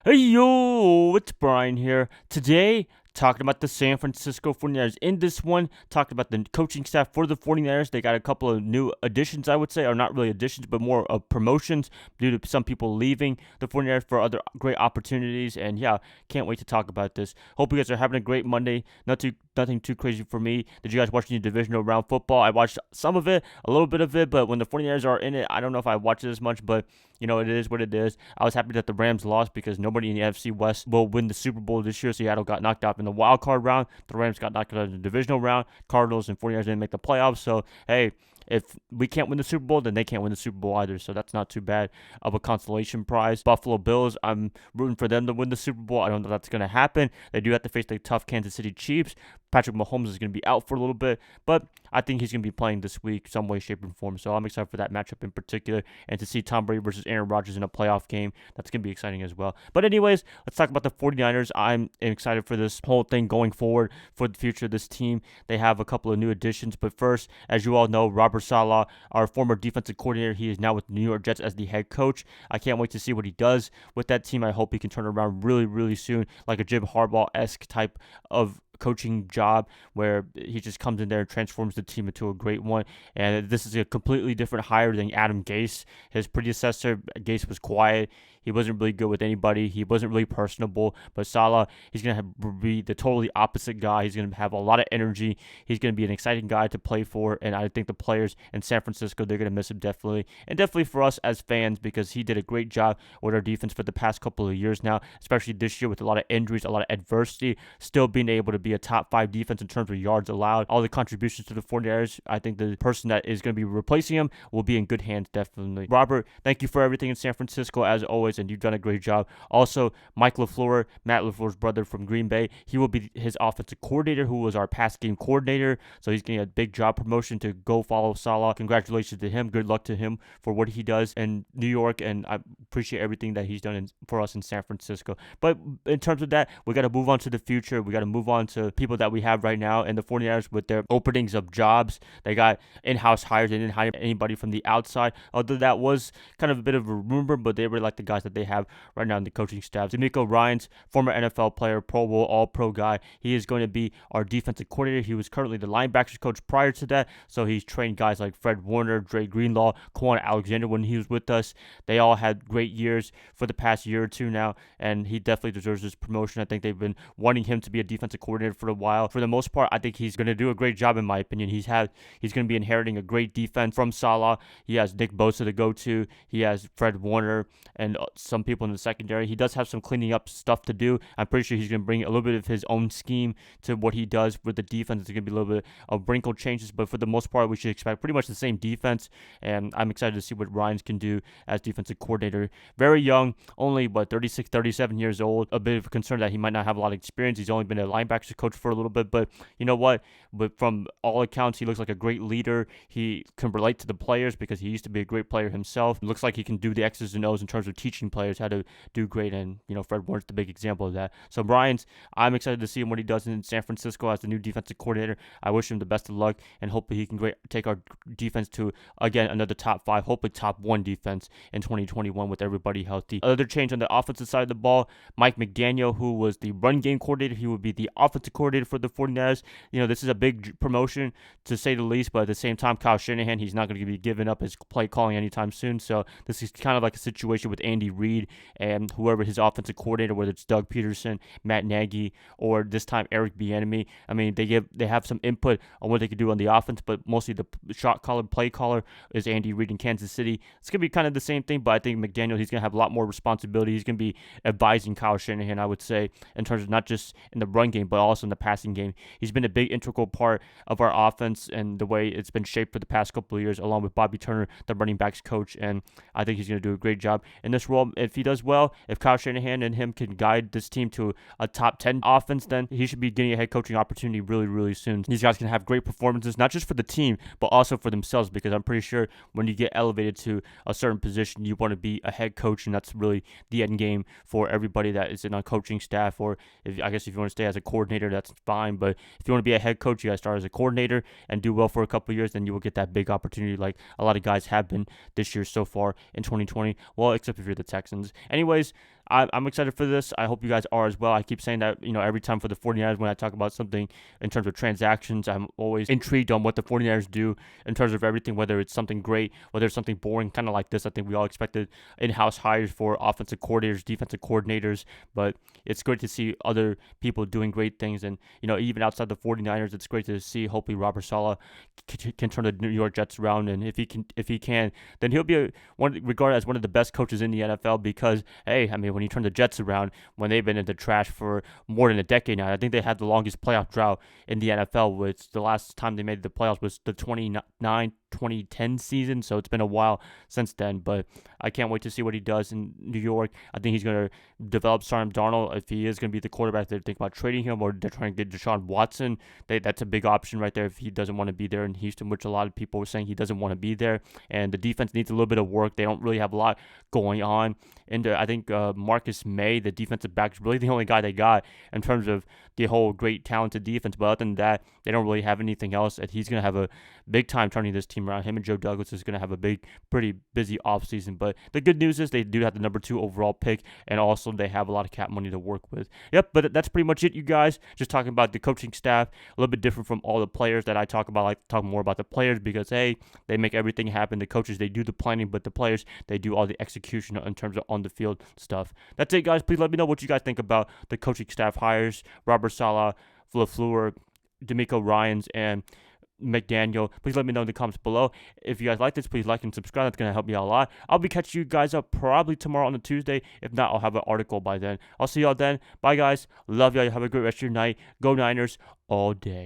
Hey yo, it's Brian here. Today, talking about the San Francisco 49ers. In this one, talking about the coaching staff for the 49ers. They got a couple of new additions, I would say, or not really additions, but more of promotions due to some people leaving the 49ers for other great opportunities. And yeah, can't wait to talk about this. Hope you guys are having a great Monday. Nothing too crazy for me. Did you guys watch any divisional round football? I watched some of it, a little bit of it, but when the 49ers are in it, I don't know if I watch it as much, but it is what it is. I was happy that the Rams lost because nobody in the NFC West will win the Super Bowl this year. Seattle got knocked out in the wild card round. The Rams got knocked out in the divisional round. Cardinals and 49ers didn't make the playoffs. So, hey, if we can't win the Super Bowl, then they can't win the Super Bowl either. So that's not too bad of a consolation prize. Buffalo Bills, I'm rooting for them to win the Super Bowl. I don't know if that's going to happen. They do have to face the tough Kansas City Chiefs. Patrick Mahomes is going to be out for a little bit, but I think he's going to be playing this week some way, shape, and form. So I'm excited for that matchup in particular, and to see Tom Brady versus Aaron Rodgers in a playoff game. That's going to be exciting as well. But anyways, let's talk about the 49ers. I'm excited for this whole thing going forward for the future of this team. They have a couple of new additions, but first, as you all know, Robert Saleh, our former defensive coordinator, he is now with the New York Jets as the head coach. I can't wait to see what he does with that team. I hope he can turn around really, really soon, like a Jim Harbaugh-esque type of coaching job where he just comes in there and transforms the team into a great one. And this is a completely different hire than Adam Gase. His predecessor, Gase, was quiet. He wasn't really good with anybody. He wasn't really personable. But Saleh, he's going to be the totally opposite guy. He's going to have a lot of energy. He's going to be an exciting guy to play for. And I think the players in San Francisco, they're going to miss him definitely. And definitely for us as fans, because he did a great job with our defense for the past couple of years now, especially this year with a lot of injuries, a lot of adversity, still being able to be a top 5 defense in terms of yards allowed. All the contributions to the 49ers, I think the person that is going to be replacing him will be in good hands, definitely. Robert, thank you for everything in San Francisco, as always, and you've done a great job. Also, Mike LaFleur, Matt LaFleur's brother from Green Bay, he will be his offensive coordinator, who was our pass game coordinator, so he's getting a big job promotion to go follow Saleh. Congratulations to him. Good luck to him for what he does in New York, and I appreciate everything that he's done for us in San Francisco. But in terms of that, we got to move on to the future. We got to move on to people that we have right now, and the 49ers with their openings of jobs. They got in-house hires. They didn't hire anybody from the outside, although that was kind of a bit of a rumor, but they really like the guys that they have right now in the coaching staff. DeMeco Ryans, former NFL player, Pro Bowl, All-Pro guy. He is going to be our defensive coordinator. He was currently the linebackers coach prior to that, so he's trained guys like Fred Warner, Dre Greenlaw, Quan Alexander when he was with us. They all had great years for the past year or two now, and he definitely deserves this promotion. I think they've been wanting him to be a defensive coordinator for a while. For the most part, I think he's going to do a great job, in my opinion. He's going to be inheriting a great defense from Saleh. He has Nick Bosa to go to. He has Fred Warner and some people in the secondary. He does have some cleaning up stuff to do. I'm pretty sure he's going to bring a little bit of his own scheme to what he does with the defense. It's going to be a little bit of wrinkle changes, but for the most part, we should expect pretty much the same defense, and I'm excited to see what Ryans can do as defensive coordinator. Very young, only 36, 37 years old. A bit of a concern that he might not have a lot of experience. He's only been a linebackers coach for a little bit, but you know what? But from all accounts, he looks like a great leader. He can relate to the players because he used to be a great player himself. It looks like he can do the X's and O's in terms of teaching players how to do great, and Fred Warner's the big example of that. So Ryans, I'm excited to see him what he does in San Francisco as the new defensive coordinator. I wish him the best of luck, and hopefully he can take our defense to, again, another top 5, hopefully top 1 defense in 2021 with everybody healthy. Another change on the offensive side of the ball, Mike McDaniel, who was the run game coordinator, he would be the offensive coordinator for the 49ers. This is a big promotion, to say the least, but at the same time, Kyle Shanahan, he's not going to be giving up his play calling anytime soon, so this is kind of like a situation with Andy Reid and whoever his offensive coordinator, whether it's Doug Peterson, Matt Nagy, or this time Eric Bieniemy. I mean, they have some input on what they could do on the offense, but mostly the shot caller, play caller is Andy Reid in Kansas City. It's going to be kind of the same thing, but I think McDaniel, he's going to have a lot more responsibility. He's going to be advising Kyle Shanahan, I would say, in terms of not just in the run game, but also in the passing game. He's been a big integral part of our offense and the way it's been shaped for the past couple of years, along with Bobby Turner, the running backs coach, and I think he's going to do a great job in this role. If he does well, if Kyle Shanahan and him can guide this team to a top 10 offense, then he should be getting a head coaching opportunity really, really soon. These guys can have great performances, not just for the team, but also for themselves, because I'm pretty sure when you get elevated to a certain position, you want to be a head coach, and that's really the end game for everybody that is in a coaching staff, or if you want to stay as a coordinator, that's fine, but if you want to be a head coach, you got to start as a coordinator and do well for a couple of years, then you will get that big opportunity like a lot of guys have been this year so far in 2020, well, except if you're the Texans. Anyways, I'm excited for this. I hope you guys are as well. I keep saying that, every time for the 49ers when I talk about something in terms of transactions, I'm always intrigued on what the 49ers do in terms of everything, whether it's something great, whether it's something boring, kind of like this. I think we all expected in-house hires for offensive coordinators, defensive coordinators, but it's great to see other people doing great things. And, even outside the 49ers, it's great to see hopefully Robert Saleh can turn the New York Jets around. And if he can, then he'll be regarded as one of the best coaches in the NFL because, hey, I mean, when you turn the Jets around, when they've been in the trash for more than a decade now, I think they had the longest playoff drought in the NFL, which the last time they made the playoffs was the 2010 season, so it's been a while since then, but I can't wait to see what he does in New York. I think he's going to develop Sam Darnold. If he is going to be the quarterback, they're thinking about trading him, or they're trying to get Deshaun Watson. That's a big option right there if he doesn't want to be there in Houston, which a lot of people were saying he doesn't want to be there, and the defense needs a little bit of work. They don't really have a lot going on. And I think Marcus May, the defensive back, is really the only guy they got in terms of the whole great talented defense, but other than that, they don't really have anything else, and he's going to have a big time turning this team around. Him and Joe Douglas is going to have a pretty busy offseason. But the good news is they do have the number 2 overall pick, and also they have a lot of cap money to work with. Yep, but that's pretty much it, you guys. Just talking about the coaching staff, a little bit different from all the players that I talk about. I like to talk more about the players because, hey, they make everything happen. The coaches, they do the planning, but the players, they do all the execution in terms of on-the-field stuff. That's it, guys. Please let me know what you guys think about the coaching staff hires, Robert Saleh, LaFleur, DeMeco Ryans, and McDaniel. Please let me know in the comments below. If you guys like this, please like and subscribe. That's going to help me out a lot. I'll be catching you guys up probably tomorrow on a Tuesday. If not, I'll have an article by then. I'll see y'all then. Bye, guys. Love y'all. Have a great rest of your night. Go Niners all day.